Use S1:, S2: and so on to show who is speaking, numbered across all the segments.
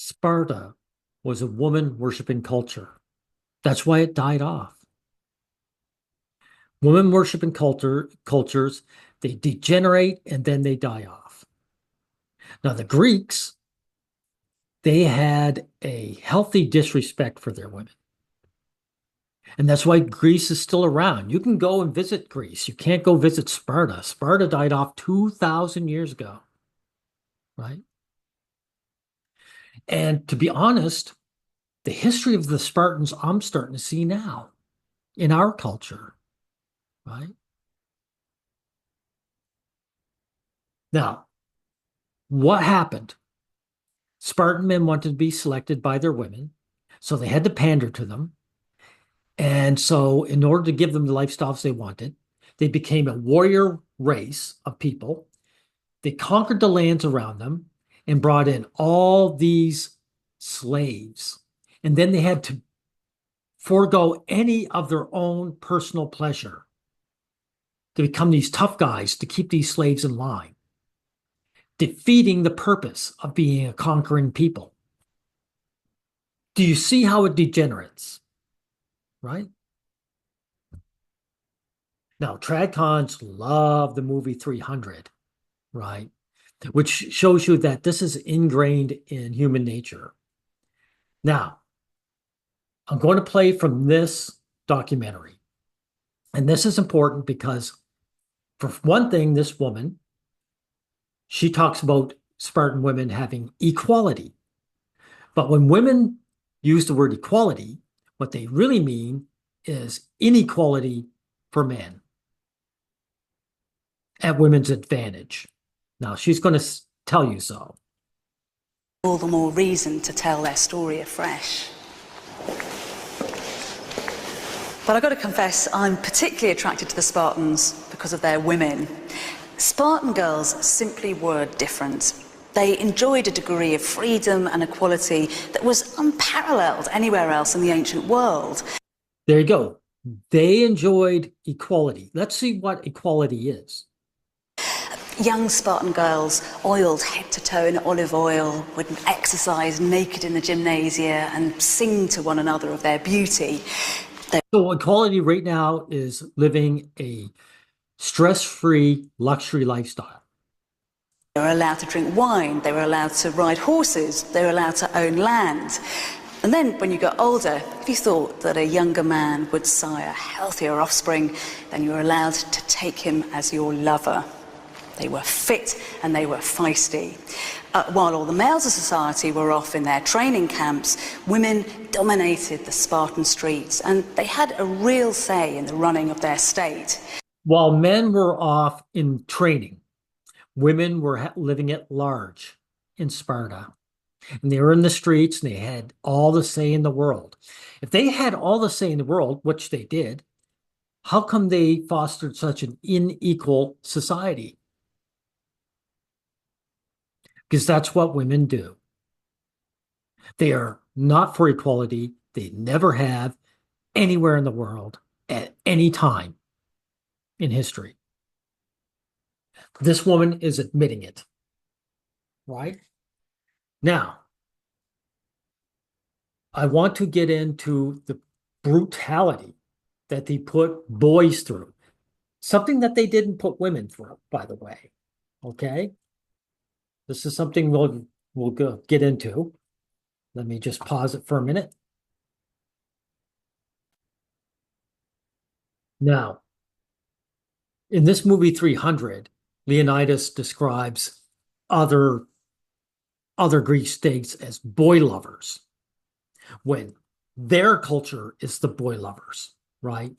S1: Sparta was a woman worshiping culture. That's why it died off. Women worshiping cultures, they degenerate and then they die off. Now, the Greeks, they had a healthy disrespect for their women. And that's why Greece is still around. You can go and visit Greece. You can't go visit Sparta. Sparta died off 2,000 years ago, right? And to be honest, the history of the Spartans, I'm starting to see now in our culture, right? Now, what happened? Spartan men wanted to be selected by their women, so they had to pander to them. And so, in order to give them the lifestyles they wanted, they became a warrior race of people. They conquered the lands around them and brought in all these slaves. And then they had to forego any of their own personal pleasure to become these tough guys to keep these slaves in line, defeating the purpose of being a conquering people. Do you see how it degenerates? Right? Now, tradcons love the movie 300, right? Which shows you that this is ingrained in human nature. Now, I'm going to play from this documentary. And this is important because, for one thing, this woman, she talks about Spartan women having equality. But when women use the word equality, what they really mean is inequality for men at women's advantage. Now, she's going to tell you so.
S2: All the more reason to tell their story afresh. But I've got to confess, I'm particularly attracted to the Spartans because of their women. Spartan girls simply were different. They enjoyed a degree of freedom and equality that was unparalleled anywhere else in the ancient world.
S1: There you go. They enjoyed equality. Let's see what equality is.
S2: Young Spartan girls, oiled head to toe in olive oil, would exercise naked in the gymnasia and sing to one another of their beauty.
S1: So equality right now is living a stress-free luxury lifestyle.
S2: They were allowed to drink wine, they were allowed to ride horses, they were allowed to own land. And then when you got older, if you thought that a younger man would sire healthier offspring, then you were allowed to take him as your lover. They were fit and they were feisty. While all the males of society were off in their training camps, women dominated the Spartan streets and they had a real say in the running of their state.
S1: While men were off in training, women were living at large in Sparta. And they were in the streets and they had all the say in the world. If they had all the say in the world, which they did, how come they fostered such an unequal society? Because that's what women do. They are not for equality. They never have anywhere in the world at any time in history. This woman is admitting it, right? Now, I want to get into the brutality that they put boys through. Something that they didn't put women through, by the way, okay? This is something we'll get into. Let me just pause it for a minute. Now, in this movie 300, Leonidas describes other Greek states as boy lovers, when their culture is the boy lovers, right?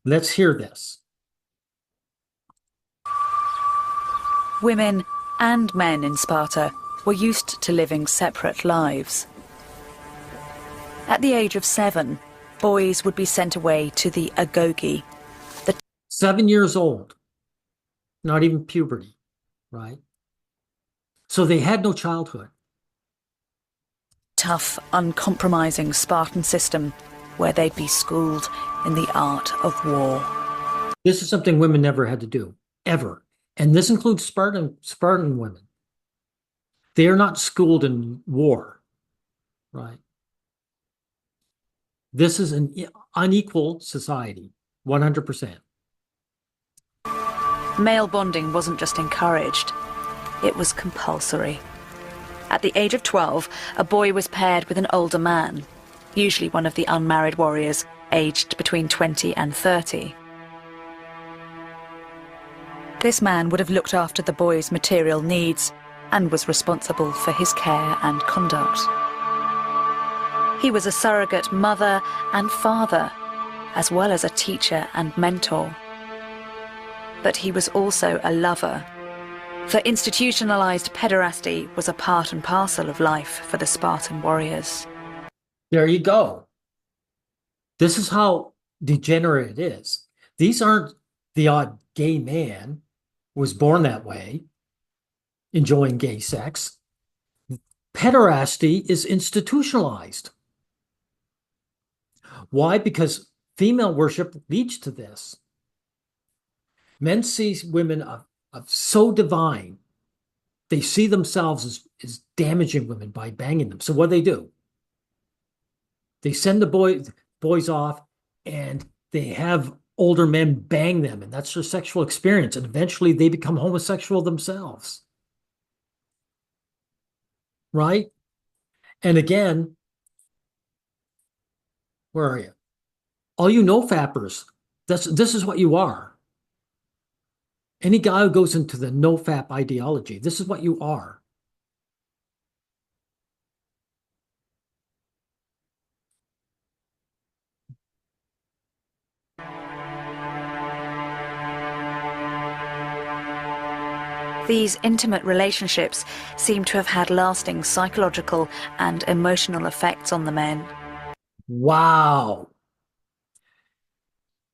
S1: Let's hear this.
S2: Women and men in Sparta were used to living separate lives. At the age of 7, boys would be sent away to the agogi.
S1: 7 years old, not even puberty, right? So they had no childhood.
S2: Tough, uncompromising Spartan system where they'd be schooled in the art of war.
S1: This is something women never had to do, ever. And this includes Spartan women. They are not schooled in war, right? This is an unequal society, 100%.
S2: Male bonding wasn't just encouraged, it was compulsory. At the age of 12, a boy was paired with an older man, usually one of the unmarried warriors, aged between 20 and 30. This man would have looked after the boy's material needs and was responsible for his care and conduct. He was a surrogate mother and father, as well as a teacher and mentor. But he was also a lover, for institutionalized pederasty was a part and parcel of life for the Spartan warriors.
S1: There you go. This is how degenerate it is. These aren't the odd gay man who was born that way, enjoying gay sex. Pederasty is institutionalized. Why? Because female worship leads to this. Men see women of so divine, they see themselves as damaging women by banging them. So what do? They send the boys off and they have older men bang them, and that's their sexual experience. And eventually they become homosexual themselves. Right? And again, where are you? All you no-fappers, this is what you are. Any guy who goes into the no-fap ideology, this is what you are.
S2: These intimate relationships seem to have had lasting psychological and emotional effects on the men.
S1: Wow.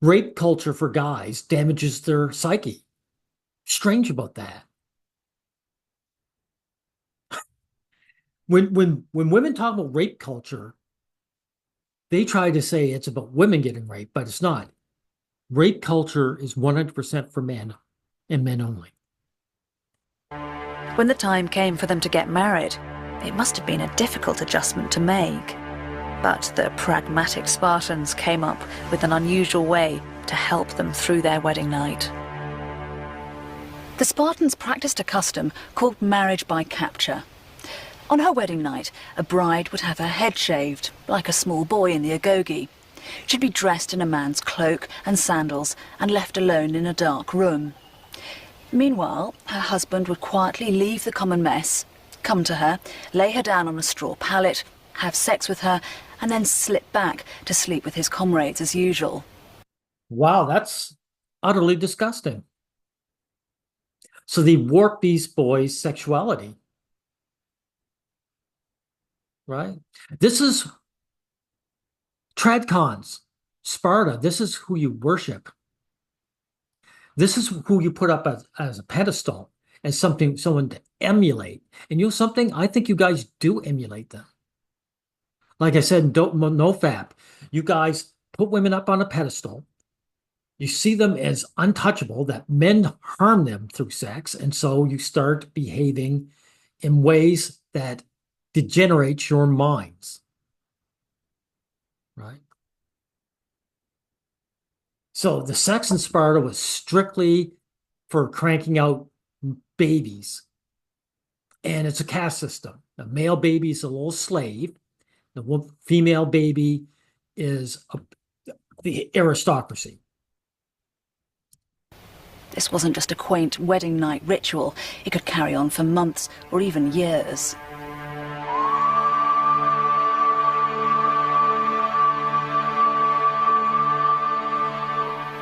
S1: Rape culture for guys damages their psyche. Strange about that. When women talk about rape culture, they try to say it's about women getting raped, but it's not. Rape culture is 100% for men and men only.
S2: When the time came for them to get married, it must have been a difficult adjustment to make. But the pragmatic Spartans came up with an unusual way to help them through their wedding night. The Spartans practiced a custom called marriage by capture. On her wedding night, a bride would have her head shaved, like a small boy in the agogi. She'd be dressed in a man's cloak and sandals and left alone in a dark room. Meanwhile, her husband would quietly leave the common mess, come to her, lay her down on a straw pallet, have sex with her, and then slip back to sleep with his comrades as usual.
S1: Wow, that's utterly disgusting. So they warp these boys' sexuality. Right? This is tradcons, Sparta. This is who you worship. This is who you put up as a pedestal, as someone to emulate. And you know something? I think you guys do emulate them. Like I said, no fap. You guys put women up on a pedestal. You see them as untouchable, that men harm them through sex. And so you start behaving in ways that degenerate your minds. Right? So the sex in Sparta was strictly for cranking out babies. And it's a caste system. The male baby is a little slave. The female baby is the aristocracy.
S2: This wasn't just a quaint wedding night ritual. It could carry on for months or even years.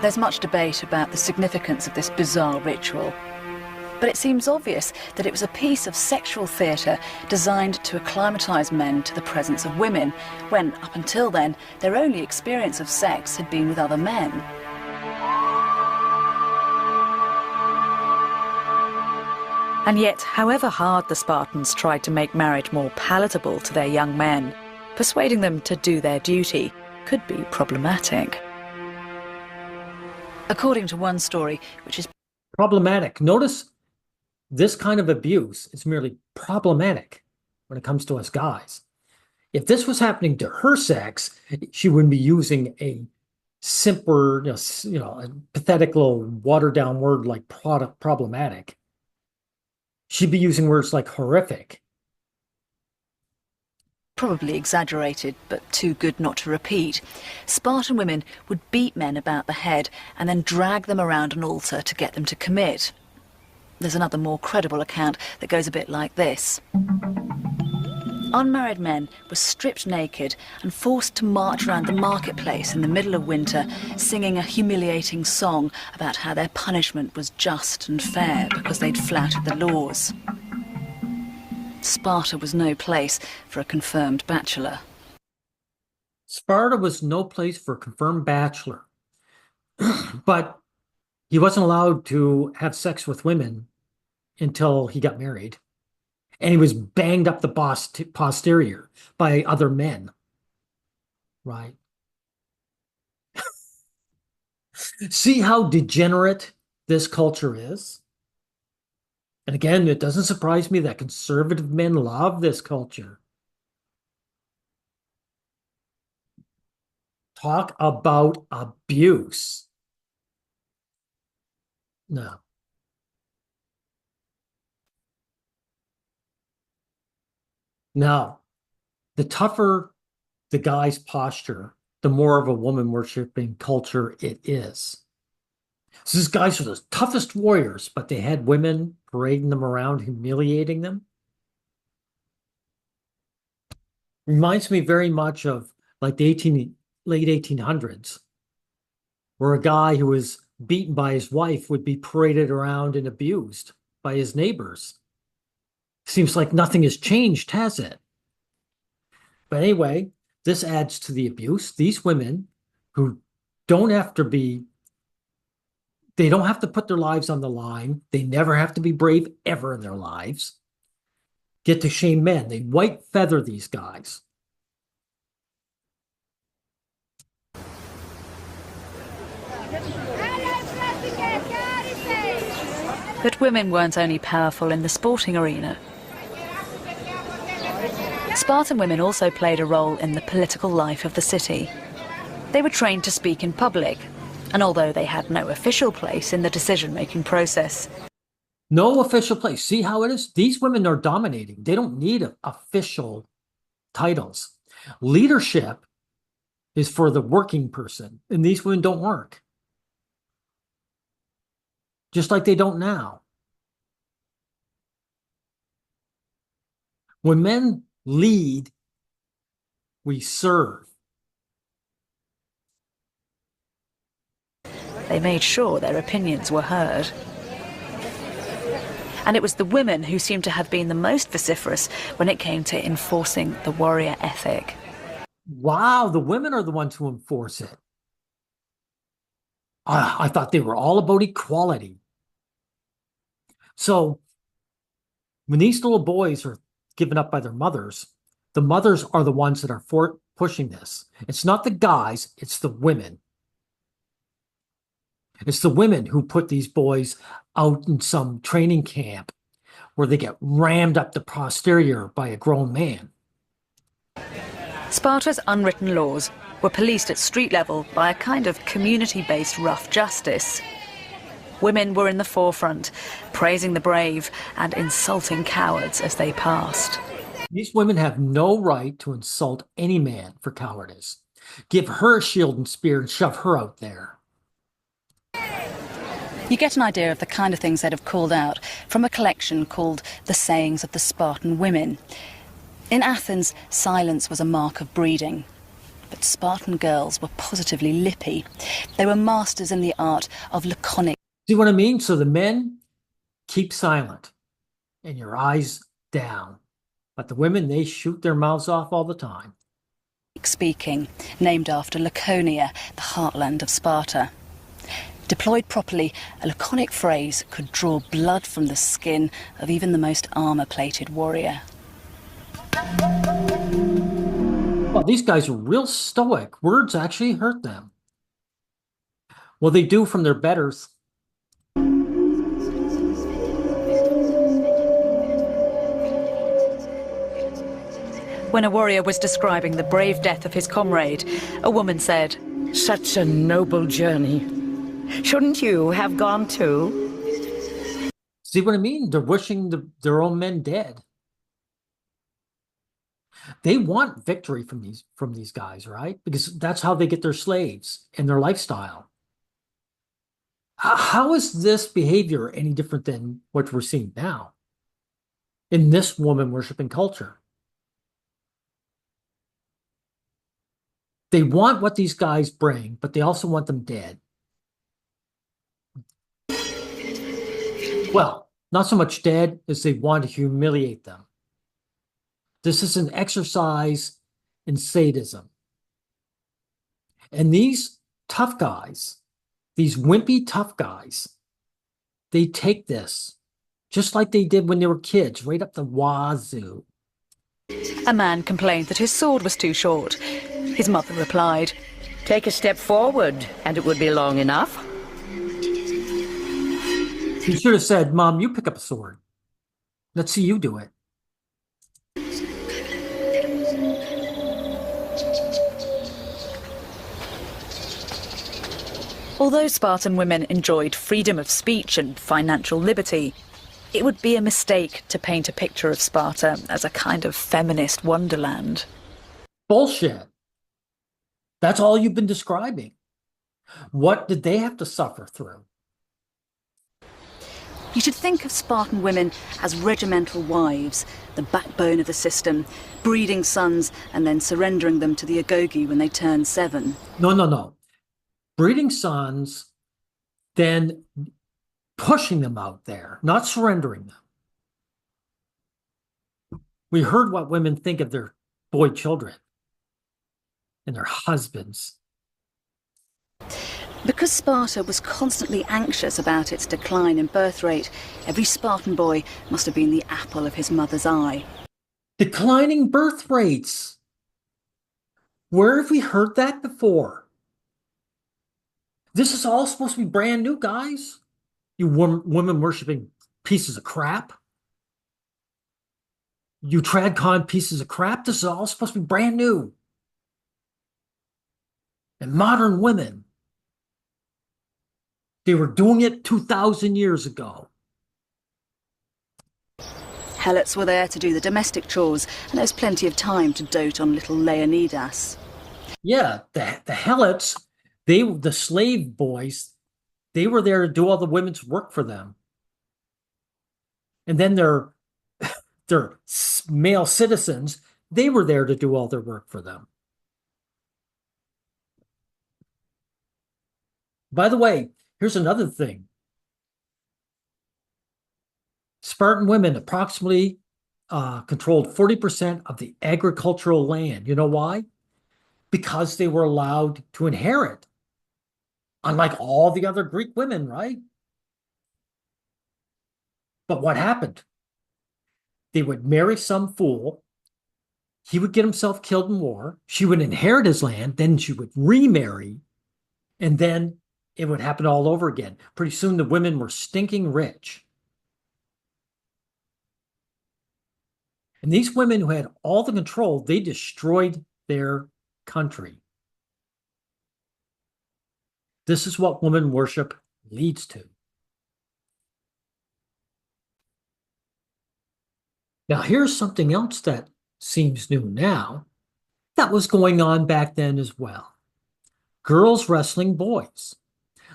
S2: There's much debate about the significance of this bizarre ritual. But it seems obvious that it was a piece of sexual theatre designed to acclimatise men to the presence of women, when, up until then, their only experience of sex had been with other men. And yet, however hard the Spartans tried to make marriage more palatable to their young men, persuading them to do their duty could be problematic. According to one story, which is
S1: problematic. Notice this kind of abuse is merely problematic when it comes to us guys. If this was happening to her sex, she wouldn't be using a simpler, a pathetic little watered down word like problematic. She'd be using words like horrific.
S2: Probably exaggerated, but too good not to repeat. Spartan women would beat men about the head and then drag them around an altar to get them to commit. There's another more credible account that goes a bit like this. Unmarried men were stripped naked and forced to march around the marketplace in the middle of winter, singing a humiliating song about how their punishment was just and fair because they'd flouted the laws. Sparta was no place for a confirmed bachelor.
S1: Sparta was no place for a confirmed bachelor. But he wasn't allowed to have sex with women until he got married. And he was banged up the posterior by other men. Right? See how degenerate this culture is? And again, it doesn't surprise me that conservative men love this culture. Talk about abuse. No. No. The tougher the guy's posture, the more of a woman worshiping culture it is. So these guys are the toughest warriors, but they had women parading them around, humiliating them. Reminds me very much of like the late 1800s, where a guy who was beaten by his wife would be paraded around and abused by his neighbors. Seems like nothing has changed, has it? But anyway, this adds to the abuse. These women who don't have to be, they don't have to put their lives on the line. They never have to be brave ever in their lives. Get to shame men. They white feather these guys.
S2: But women weren't only powerful in the sporting arena. Spartan women also played a role in the political life of the city. They were trained to speak in public, and although they had no official place in the decision-making process.
S1: No official place. See how it is? These women are dominating. They don't need official titles. Leadership is for the working person, and these women don't work. Just like they don't now. When men lead, we serve.
S2: They made sure their opinions were heard. And it was the women who seemed to have been the most vociferous when it came to enforcing the warrior ethic.
S1: Wow, the women are the ones who enforce it. I thought they were all about equality. So when these little boys are given up by their mothers, the mothers are the ones that are pushing this. It's not the guys, it's the women. It's the women who put these boys out in some training camp where they get rammed up the posterior by a grown man.
S2: Sparta's unwritten laws were policed at street level by a kind of community-based rough justice. Women were in the forefront, praising the brave and insulting cowards as they passed.
S1: These women have no right to insult any man for cowardice. Give her a shield and spear and shove her out there.
S2: You get an idea of the kind of things they'd have called out from a collection called The Sayings of the Spartan Women. In Athens, silence was a mark of breeding. But Spartan girls were positively lippy. They were masters in the art of laconic.
S1: See what I mean? So the men keep silent and your eyes down. But the women, they shoot their mouths off all the time.
S2: Speaking, named after Laconia, the heartland of Sparta. Deployed properly, a laconic phrase could draw blood from the skin of even the most armour-plated warrior.
S1: Well, these guys are real stoic. Words actually hurt them. Well, they do from their betters.
S2: When a warrior was describing the brave death of his comrade, a woman said,
S3: "Such a noble journey. Shouldn't you have gone too?"
S1: See what I mean? They're wishing their own men dead. They want victory from these guys, right? Because that's how they get their slaves and their lifestyle. How is this behavior any different than what we're seeing now in this woman worshiping culture? They want what these guys bring, but they also want them dead. Well, not so much dead as they want to humiliate them. This is an exercise in sadism. And these tough guys, these wimpy tough guys, they take this just like they did when they were kids, right up the wazoo.
S2: A man complained that his sword was too short. His mother replied,
S3: "Take a step forward, and it would be long enough."
S1: He should have said, "Mom, you pick up a sword. Let's see you do it."
S2: although Spartan women enjoyed freedom of speech and financial liberty, it would be a mistake to paint a picture of Sparta as a kind of feminist wonderland.
S1: Bullshit. That's all you've been describing. What did they have to suffer through?
S2: You should think of Spartan women as regimental wives, the backbone of the system, breeding sons and then surrendering them to the agogi when they turn 7.
S1: No. Breeding sons, then pushing them out there, not surrendering them. We heard what women think of their boy children and their husbands.
S2: Because Sparta was constantly anxious about its decline in birth rate, every Spartan boy must have been the apple of his mother's eye.
S1: Declining birth rates. Where have we heard that before? This is all supposed to be brand new, guys. You women worshiping pieces of crap. You tradcon pieces of crap. This is all supposed to be brand new. And modern women, they were doing it 2,000 years ago.
S2: Helots were there to do the domestic chores, and there was plenty of time to dote on little Leonidas.
S1: Yeah, the helots, the slave boys, they were there to do all the women's work for them. And then their male citizens, they were there to do all their work for them. By the way, here's another thing. Spartan women approximately controlled 40% of the agricultural land. You know why? Because they were allowed to inherit, unlike all the other Greek women, right? But what happened? They would marry some fool. He would get himself killed in war. She would inherit his land. Then she would remarry. And then it would happen all over again. Pretty soon the women were stinking rich. And these women who had all the control, they destroyed their country. This is what woman worship leads to. Now, here's something else that seems new now that was going on back then as well. Girls wrestling boys.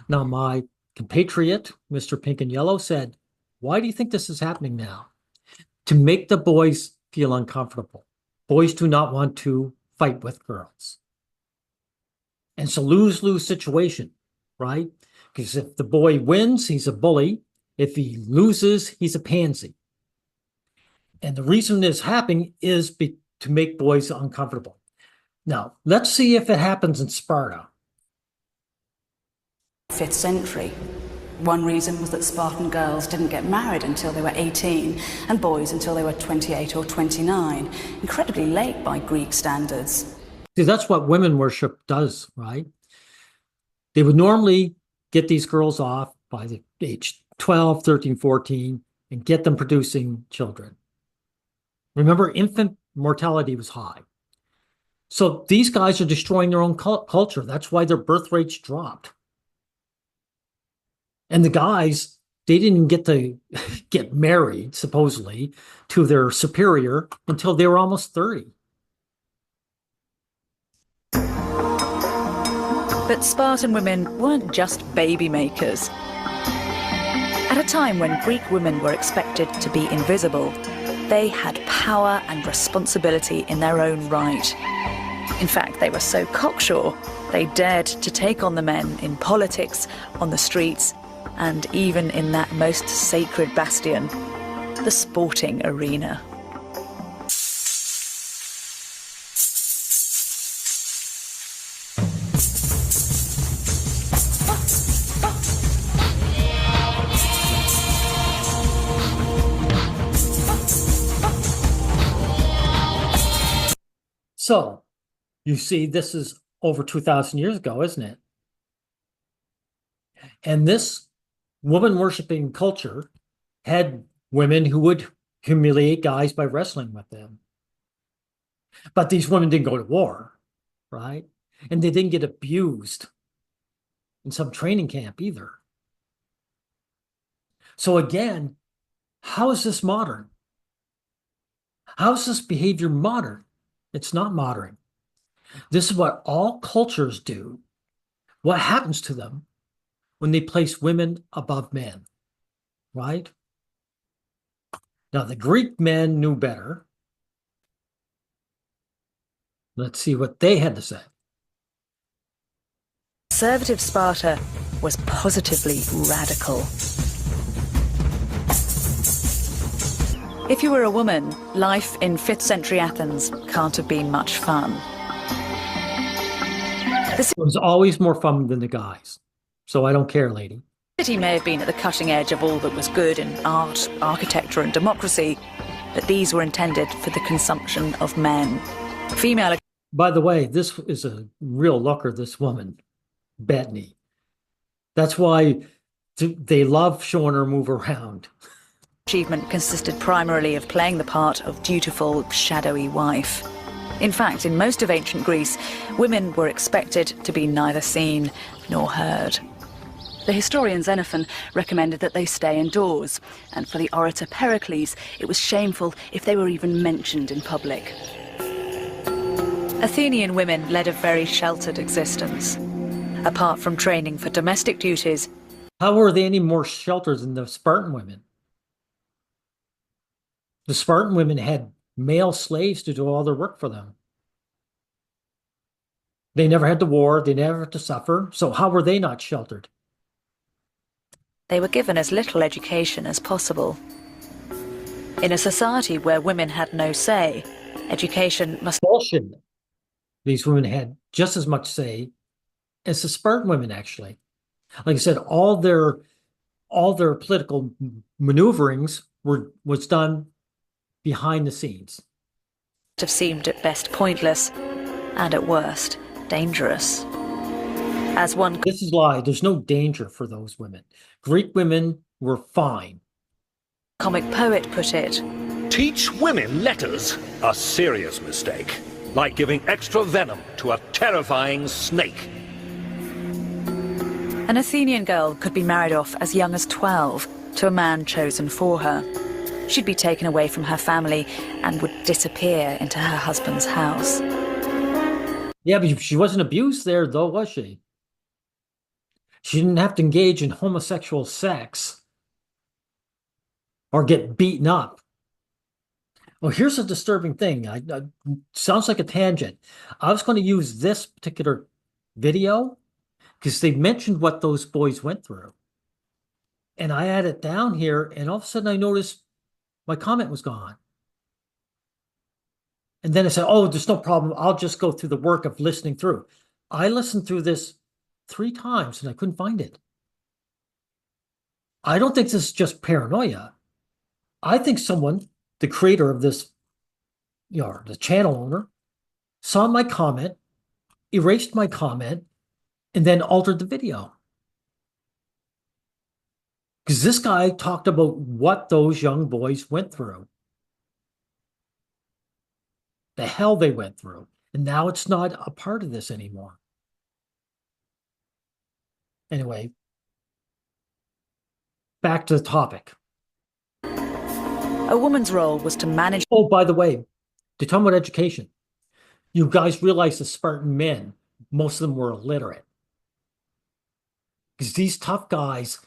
S1: Now, my compatriot, Mr. Pink and Yellow, said, "Why do you think this is happening now?" To make the boys feel uncomfortable. Boys do not want to fight with girls. And it's a lose-lose situation, right? Because if the boy wins, he's a bully. If he loses, he's a pansy. And the reason this is happening is to make boys uncomfortable. Now, let's see if it happens in Sparta.
S2: 5th century. One reason was that Spartan girls didn't get married until they were 18 and boys until they were 28 or 29, incredibly late by Greek standards.
S1: See, that's what women worship does, right? They would normally get these girls off by the age 12, 13, 14 and get them producing children. Remember, infant mortality was high. So these guys are destroying their own culture. That's why their birth rates dropped. And the guys, they didn't get to get married, supposedly, to their superior until they were almost 30.
S2: But Spartan women weren't just baby makers. At a time when Greek women were expected to be invisible, they had power and responsibility in their own right. In fact, they were so cocksure, they dared to take on the men in politics, on the streets, and even in that most sacred bastion, the sporting arena.
S1: So, you see, this is over 2,000 years ago, isn't it? And this woman-worshiping culture had women who would humiliate guys by wrestling with them. But these women didn't go to war, right? And they didn't get abused in some training camp either. So again, how is this modern? How is this behavior modern? It's not modern. This is what all cultures do. What happens to them when they place women above men, right? Now, the Greek men knew better. Let's see what they had to say.
S2: Conservative Sparta was positively radical. If you were a woman, life in 5th century Athens can't have been much fun.
S1: It was always more fun than the guys. So I don't care, lady.
S2: The city may have been at the cutting edge of all that was good in art, architecture and democracy, but these were intended for the consumption of men. Female...
S1: By the way, this is a real looker, this woman, Bettany. That's why they love showing her move around.
S2: Achievement consisted primarily of playing the part of dutiful, shadowy wife. In fact, in most of ancient Greece, women were expected to be neither seen nor heard. The historian Xenophon recommended that they stay indoors, and for the orator Pericles, it was shameful if they were even mentioned in public. Athenian women led a very sheltered existence. Apart from training for domestic duties...
S1: How were they any more sheltered than the Spartan women? The Spartan women had male slaves to do all their work for them. They never had to war, they never had to suffer, so how were they not sheltered?
S2: They were given as little education as possible. In a society where women had no say, education must...
S1: Bullshit. These women had just as much say as the Spartan women, actually. Like I said, all their political maneuverings was done behind the scenes.
S2: Have seemed at best pointless, and at worst, dangerous. As one...
S1: This is a lie. There's no danger for those women. Greek women were fine.
S2: Comic poet put it.
S4: Teach women letters? A serious mistake. Like giving extra venom to a terrifying snake.
S2: An Athenian girl could be married off as young as 12 to a man chosen for her. She'd be taken away from her family and would disappear into her husband's house.
S1: Yeah, but she wasn't abused there, though, was she? She didn't have to engage in homosexual sex or get beaten up. Well, here's a disturbing thing. Sounds like a tangent. I was going to use this particular video because they mentioned what those boys went through. And I had it down here, and all of a sudden I noticed my comment was gone. And then I said, oh, there's no problem. I'll just go through the work of listening through. I listened through this 3 times and I couldn't find it. I don't think this is just paranoia. I think someone, the creator of this, the channel owner, saw my comment, erased my comment, and then altered the video. Because this guy talked about what those young boys went through. the hell they went through. And now it's not a part of this anymore. Anyway, back to the topic.
S3: A woman's role was to manage.
S1: Oh, by the way, to talk about education, you guys realize the Spartan men, most of them were illiterate. Because these tough guys,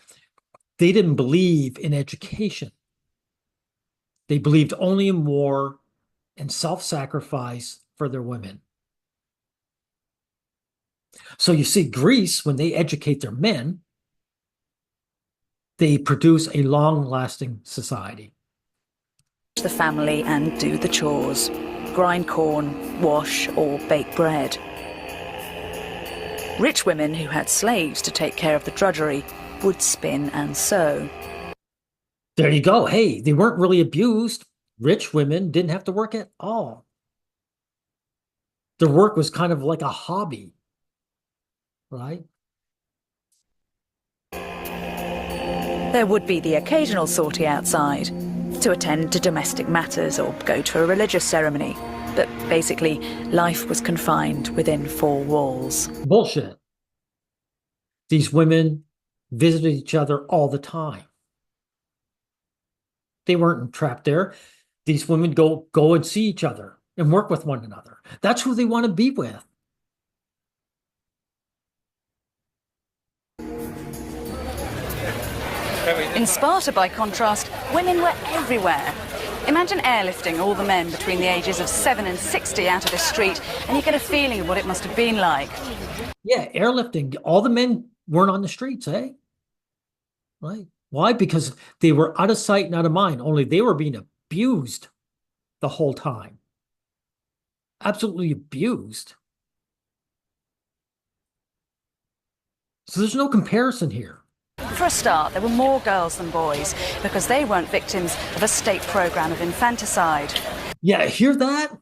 S1: they didn't believe in education. They believed only in war and self-sacrifice for their women. So you see, Greece, when they educate their men, they produce a long-lasting society.
S3: The family and do the chores, grind corn, wash or bake bread. Rich women who had slaves to take care of the drudgery would spin and sew.
S1: There you go. Hey, they weren't really abused. Rich women didn't have to work at all. Their work was kind of like a hobby, right?
S3: There would be the occasional sortie outside, to attend to domestic matters or go to a religious ceremony. But basically, life was confined within four walls.
S1: Bullshit. These women visited each other all the time. They weren't trapped there. These women go and see each other and work with one another. That's who they want to be with.
S2: In Sparta, by contrast, women were everywhere. Imagine airlifting all the men between the ages of 7 and 60 out of the street, and you get a feeling of what it must have been like.
S1: Yeah, airlifting. All the men weren't on the streets, eh? Right. Why? Because they were out of sight and out of mind, only they were being abused the whole time. Absolutely abused. So there's no comparison here.
S2: For a start, there were more girls than boys because they weren't victims of a state program of infanticide.
S1: Yeah, hear that?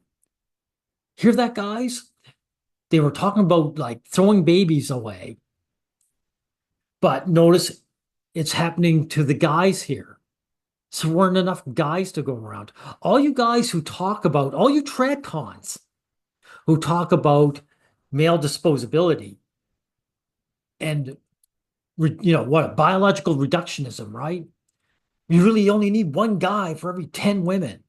S1: Hear that, guys? They were talking about like throwing babies away. But notice it's happening to the guys here. So there weren't enough guys to go around. All you guys who talk about, all you trad cons who talk about male disposability and what, biological reductionism, right? You really only need one guy for every 10 women.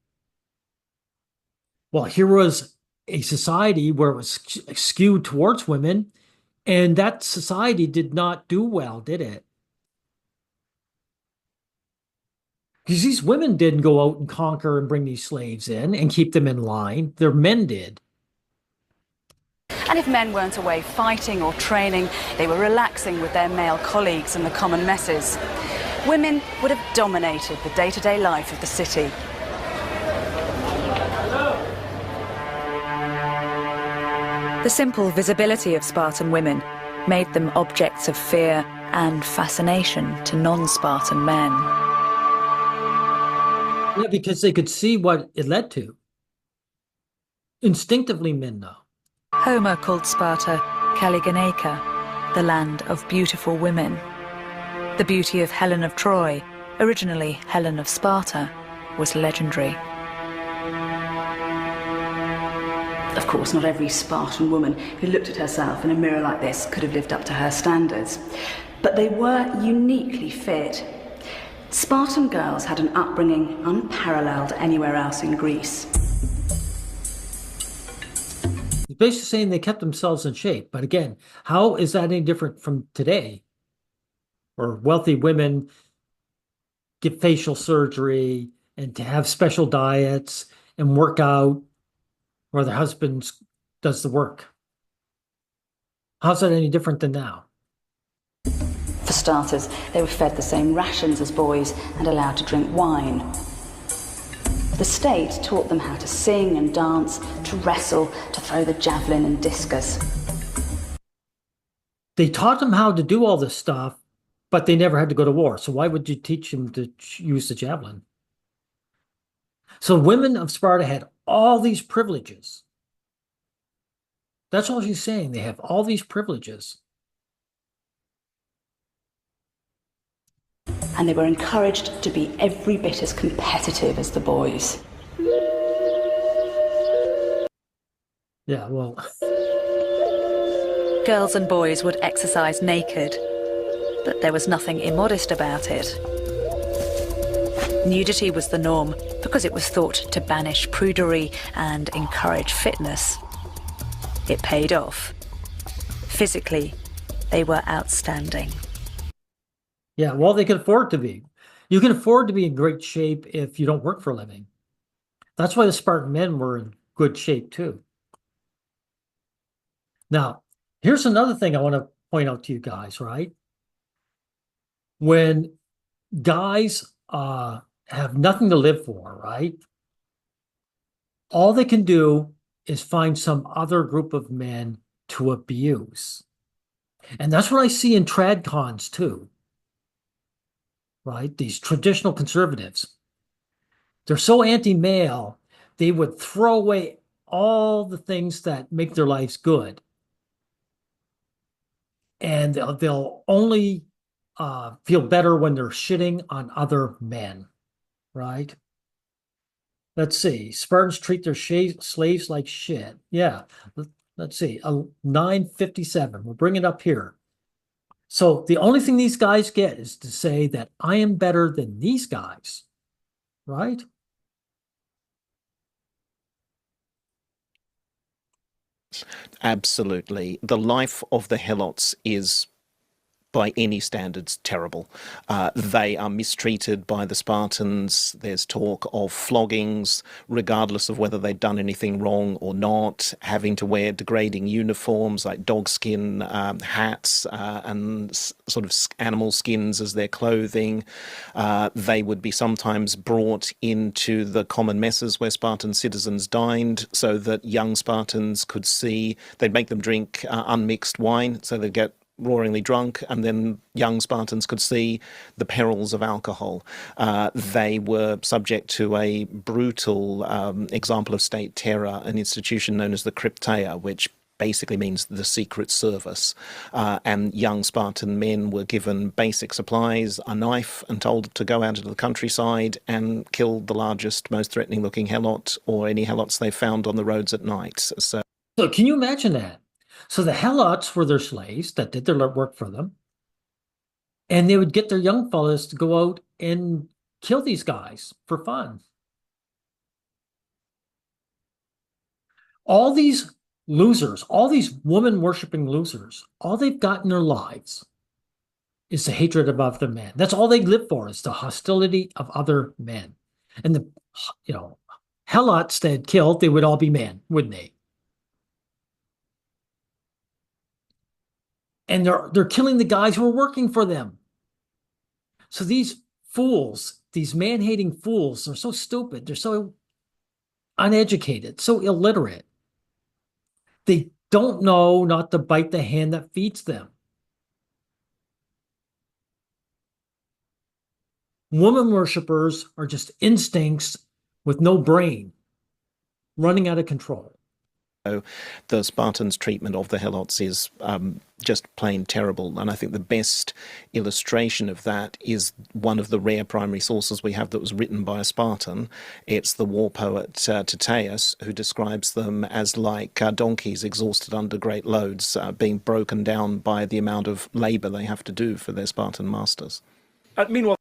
S1: Well, here was a society where it was skewed towards women, and that society did not do well, did it? Because these women didn't go out and conquer and bring these slaves in and keep them in line. Their men did.
S2: And if men weren't away fighting or training, they were relaxing with their male colleagues in the common messes. Women would have dominated the day-to-day life of the city.
S3: The simple visibility of Spartan women made them objects of fear and fascination to non-Spartan men.
S1: Yeah, because they could see what it led to. Instinctively, men know.
S3: Homer called Sparta Caligonaika, the land of beautiful women. The beauty of Helen of Troy, originally Helen of Sparta, was legendary.
S2: Of course, not every Spartan woman who looked at herself in a mirror like this could have lived up to her standards. But they were uniquely fit. Spartan girls had an upbringing unparalleled anywhere else in Greece.
S1: He's basically saying they kept themselves in shape. But again, how is that any different from today? Where wealthy women get facial surgery and to have special diets and work out, where their husband does the work. How's that any different than now?
S2: For starters, they were fed the same rations as boys and allowed to drink wine. The state taught them how to sing and dance, to wrestle, to throw the javelin and discus.
S1: They taught them how to do all this stuff, but they never had to go to war. So why would you teach them to use the javelin? So women of Sparta had all these privileges. That's all she's saying. They have all these privileges.
S2: And they were encouraged to be every bit as competitive as the boys.
S1: Yeah, well,
S3: Girls and boys would exercise naked, but there was nothing immodest about it. Nudity was the norm because it was thought to banish prudery and encourage fitness. It paid off. Physically, they were outstanding.
S1: yeah, well, they can afford to be. You can afford to be in great shape if you don't work for a living. That's why the Spartan men were in good shape too. Now, here's another thing I want to point out to you guys, right? When guys have nothing to live for, right? All they can do is find some other group of men to abuse. And that's what I see in trad cons too, right? These traditional conservatives. They're so anti-male, they would throw away all the things that make their lives good. And they'll only feel better when they're shitting on other men, right? Let's see. Spartans treat their slaves like shit. Yeah. Let's see. 957. We'll bring it up here. So the only thing these guys get is to say that I am better than these guys, right?
S5: Absolutely. The life of the helots is, by any standards, terrible. They are mistreated by the Spartans. There's talk of floggings, regardless of whether they've done anything wrong or not, having to wear degrading uniforms like dogskin hats and sort of animal skins as their clothing. They would be sometimes brought into the common messes where Spartan citizens dined so that young Spartans could see. They'd make them drink unmixed wine so they'd get roaringly drunk, and then young Spartans could see the perils of alcohol. They were subject to a brutal example of state terror, an institution known as the Crypteia, which basically means the secret service. And young Spartan men were given basic supplies, a knife, and told to go out into the countryside and kill the largest, most threatening looking helot or any helots they found on the roads at night.
S1: So can you imagine that? So the helots were their slaves that did their work for them. And they would get their young fellas to go out and kill these guys for fun. All these losers, all these woman-worshiping losers, all they've got in their lives is the hatred of other men. That's all they live for, is the hostility of other men. And the, helots they had killed, they would all be men, wouldn't they? And they're killing the guys who are working for them. So these fools, these man-hating fools, are so stupid. They're so uneducated, so illiterate. They don't know not to bite the hand that feeds them. Woman worshippers are just instincts with no brain, running out of control.
S5: The Spartans' treatment of the helots is just plain terrible. And I think the best illustration of that is one of the rare primary sources we have that was written by a Spartan. It's the war poet Tyrtaeus, who describes them as like donkeys exhausted under great loads, being broken down by the amount of labor they have to do for their Spartan masters.
S4: Meanwhile,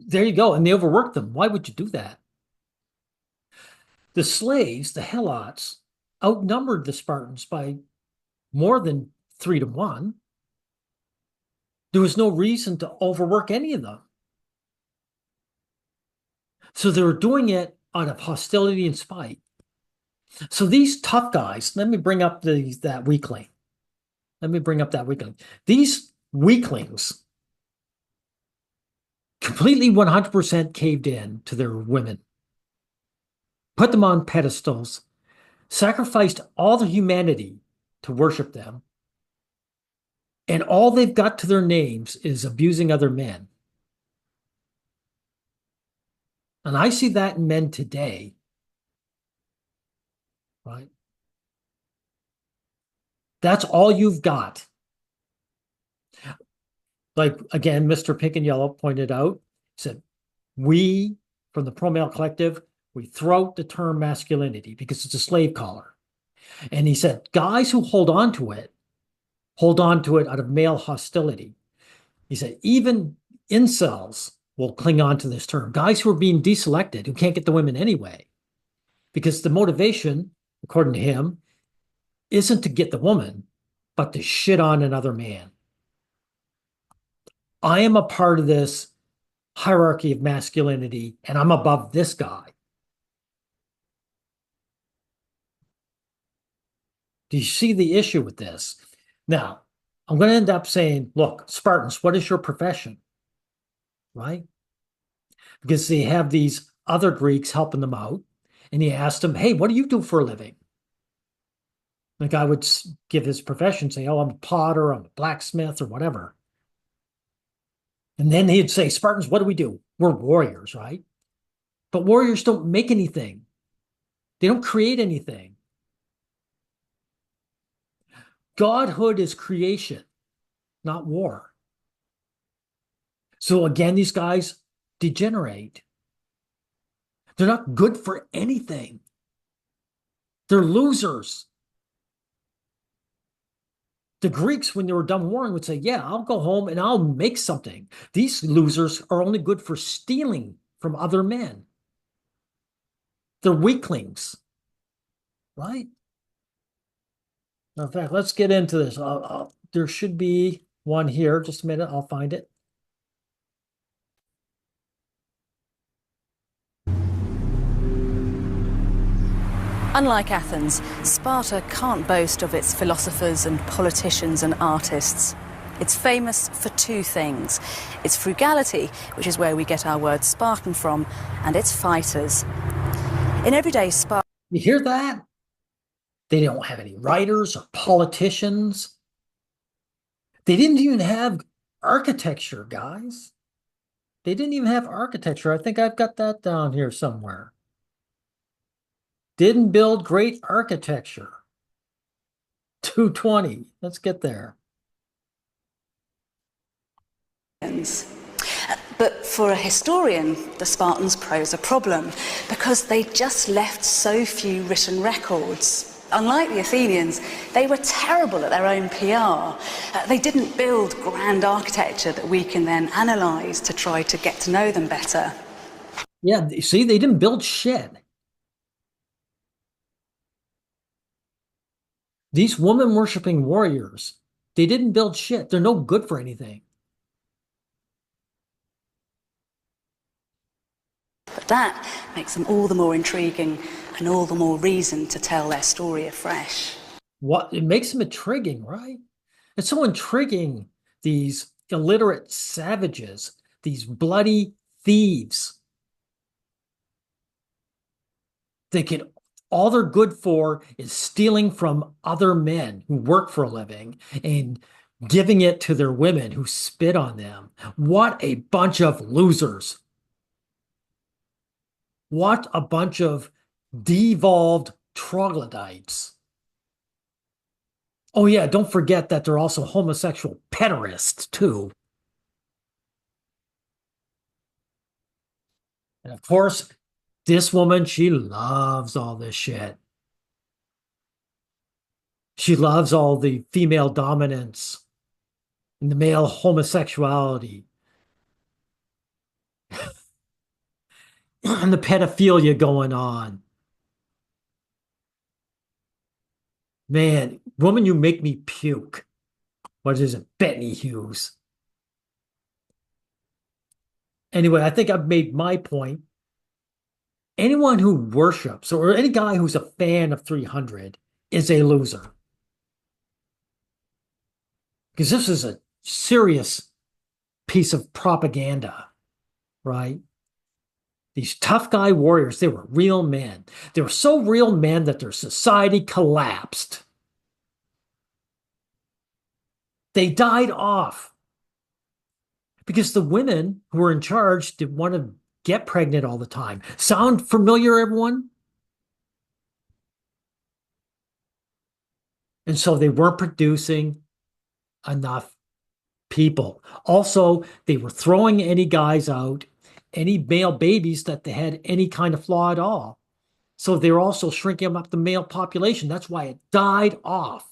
S1: there you go. And they overworked them. Why would you do that? The slaves, the helots, outnumbered the Spartans by more than 3 to 1. There was no reason to overwork any of them. So they were doing it out of hostility and spite. So these tough guys, let me bring up that weakling. These weaklings completely 100% caved in to their women, put them on pedestals, sacrificed all their humanity to worship them, and all they've got to their names is abusing other men. And I see that in men today, right? That's all you've got. Like, again, Mr. Pink and Yellow pointed out, he said, we, from the pro-male collective, we throw out the term masculinity because it's a slave collar. And he said, guys who hold on to it out of male hostility. He said, even incels will cling on to this term. Guys who are being deselected, who can't get the women anyway, because the motivation, according to him, isn't to get the woman, but to shit on another man. I am a part of this hierarchy of masculinity, and I'm above this guy. Do you see the issue with this? Now, I'm going to end up saying, look, Spartans, what is your profession? Right? Because they have these other Greeks helping them out. And he asked them, hey, what do you do for a living? The guy would give his profession, say, oh, I'm a potter, I'm a blacksmith, or whatever. And then he'd say, Spartans, what do we do? We're warriors, right? But warriors don't make anything. They don't create anything. Godhood is creation, not war. So again, these guys degenerate. They're not good for anything. They're losers. The Greeks, when they were done warring, would say, yeah, I'll go home and I'll make something. These losers are only good for stealing from other men. They're weaklings, right? In fact, let's get into this. There should be one here. Just a minute, I'll find it.
S2: Unlike Athens, Sparta can't boast of its philosophers and politicians and artists. It's famous for two things: its frugality, which is where we get our word Spartan from, and its fighters. In everyday Sparta...
S1: You hear that? They don't have any writers or politicians. They didn't even have architecture, guys. They didn't even have architecture. I think I've got that down here somewhere. Didn't build great architecture. 220. Let's get there.
S2: But for a historian, the Spartans pose a problem because they just left so few written records. Unlike the Athenians, they were terrible at their own PR. They didn't build grand architecture that we can then analyse to try to get to know them better.
S1: Yeah, see, they didn't build shit. These woman-worshipping warriors, they didn't build shit. They're no good for anything.
S2: But that makes them all the more intriguing and all the more reason to tell their story afresh.
S1: What it makes them intriguing, right? It's so intriguing, these illiterate savages, these bloody thieves. They can, all they're good for is stealing from other men who work for a living and giving it to their women who spit on them. What a bunch of losers. What a bunch of devolved troglodytes. Oh yeah, don't forget that they're also homosexual pederasts too. And of course, this woman, she loves all this shit. She loves all the female dominance and the male homosexuality and the pedophilia going on. Man, woman, you make me puke. What is it? Bettany Hughes. Anyway, I think I've made my point. Anyone who worships, or any guy who's a fan of 300, is a loser. Because this is a serious piece of propaganda, right? These tough guy warriors, they were real men. They were so real men that their society collapsed. They died off because the women who were in charge didn't want to get pregnant all the time. Sound familiar, everyone? And so they weren't producing enough people. Also, they were throwing any guys out, any male babies that they had any kind of flaw at all. So they're also shrinking up the male population. That's why it died off.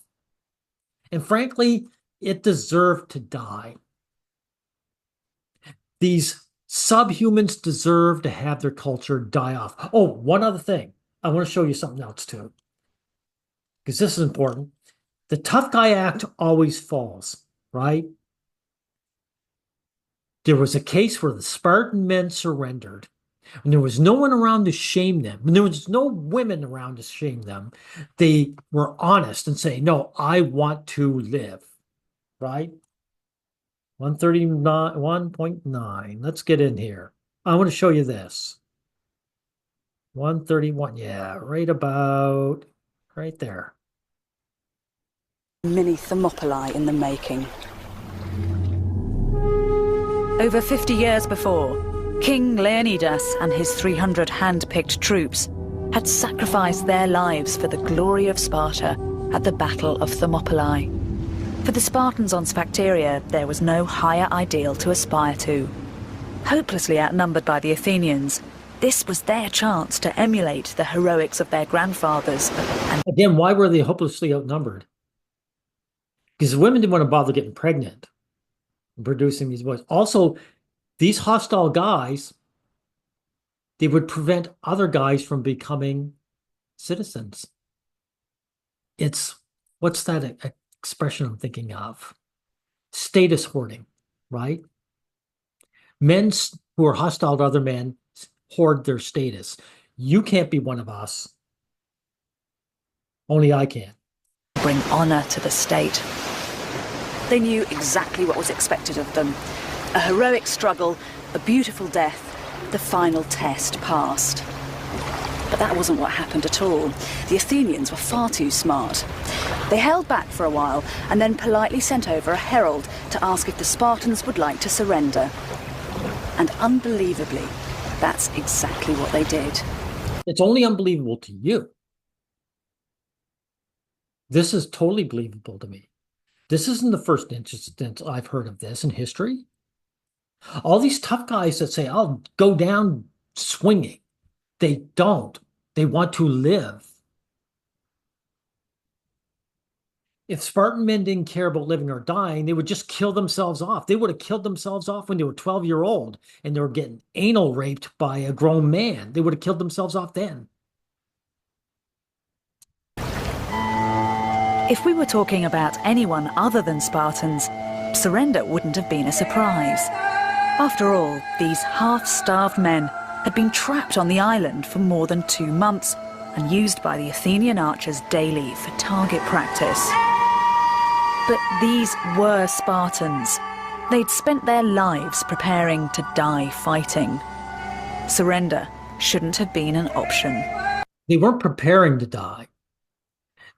S1: And frankly, it deserved to die. These subhumans deserve to have their culture die off. Oh, one other thing. I want to show you something else too, because this is important. The tough guy act always falls, right? There was a case where the Spartan men surrendered, and there was no one around to shame them. And there was no women around to shame them. They were honest and say, no, I want to live, right? 139, 1.9. Let's get in here. I want to show you this. 131. Yeah, right there.
S2: Mini Thermopylae in the making.
S3: Over 50 years before, King Leonidas and his 300 hand-picked troops had sacrificed their lives for the glory of Sparta at the Battle of Thermopylae. For the Spartans on Sphacteria, there was no higher ideal to aspire to. Hopelessly outnumbered by the Athenians, this was their chance to emulate the heroics of their grandfathers. And
S1: again, why were they hopelessly outnumbered? Because women didn't want to bother getting pregnant and producing these boys. Also, these hostile guys, they would prevent other guys from becoming citizens. It's, what's that expression I'm thinking of? Status hoarding, right? Men who are hostile to other men hoard their status. You can't be one of us. Only I can.
S3: bring honor to the state.
S2: They knew exactly what was expected of them. A heroic struggle, a beautiful death, the final test passed. But that wasn't what happened at all. The Athenians were far too smart. They held back for a while and then politely sent over a herald to ask if the Spartans would like to surrender. And unbelievably, that's exactly what they did.
S1: It's only unbelievable to you. This is totally believable to me. This isn't the first instance I've heard of this in history. All these tough guys that say, I'll go down swinging. They don't. They want to live. If Spartan men didn't care about living or dying, they would just kill themselves off. They would have killed themselves off when they were 12-year-old and they were getting anal raped by a grown man. They would have killed themselves off then.
S3: If we were talking about anyone other than Spartans, surrender wouldn't have been a surprise. After all, these half-starved men had been trapped on the island for more than 2 months and used by the Athenian archers daily for target practice. But these were Spartans. They'd spent their lives preparing to die fighting. Surrender shouldn't have been an option.
S1: They weren't preparing to die.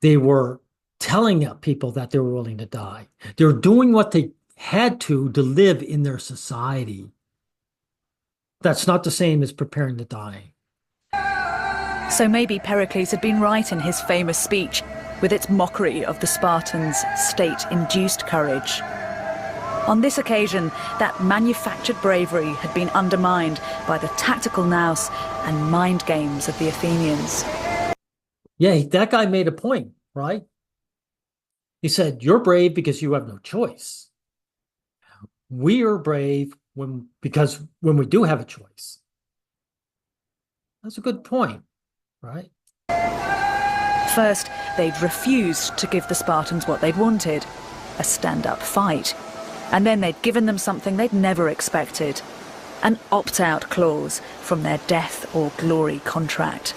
S1: They were telling people that they were willing to die. They were doing what they had to live in their society. That's not the same as preparing to die.
S3: So maybe Pericles had been right in his famous speech, with its mockery of the Spartans' state-induced courage. On this occasion, that manufactured bravery had been undermined by the tactical nous and mind games of the Athenians.
S1: Yeah, that guy made a point, right? He said, you're brave because you have no choice. We are brave because when we do have a choice. That's a good point, right?
S3: First, they'd refused to give the Spartans what they'd wanted, a stand-up fight. And then they'd given them something they'd never expected, an opt-out clause from their death or glory contract.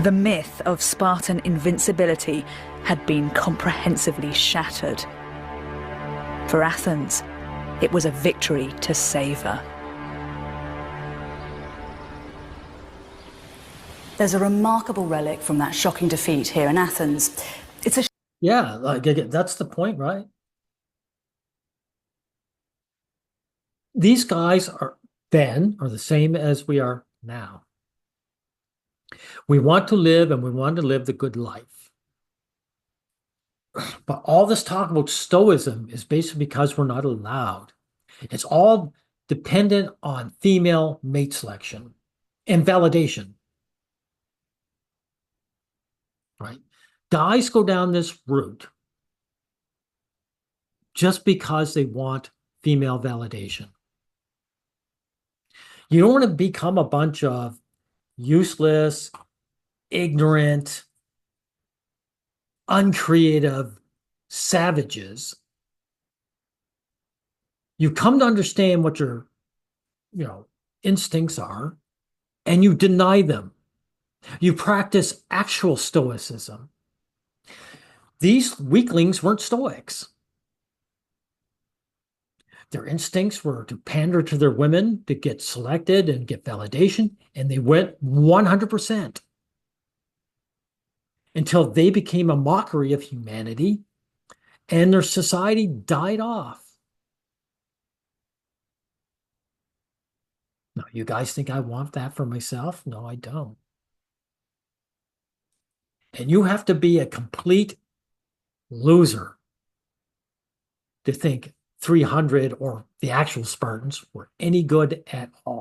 S3: The myth of Spartan invincibility had been comprehensively shattered. For Athens, it was a victory to savour.
S2: There's a remarkable relic from that shocking defeat here in Athens. It's a
S1: Yeah, like that's the point, right? These guys are the same as we are now. We want to live and we want to live the good life. But all this talk about stoicism is basically because we're not allowed. It's all dependent on female mate selection and validation. right? Guys go down this route just because they want female validation. You don't want to become a bunch of useless, ignorant, uncreative savages. You come to understand what your, instincts are, and you deny them. You practice actual stoicism. These weaklings weren't stoics. Their instincts were to pander to their women to get selected and get validation, and they went 100% until they became a mockery of humanity and their society died off. Now, you guys think I want that for myself? No, I don't. And you have to be a complete loser to think 300 or the actual Spartans were any good at all.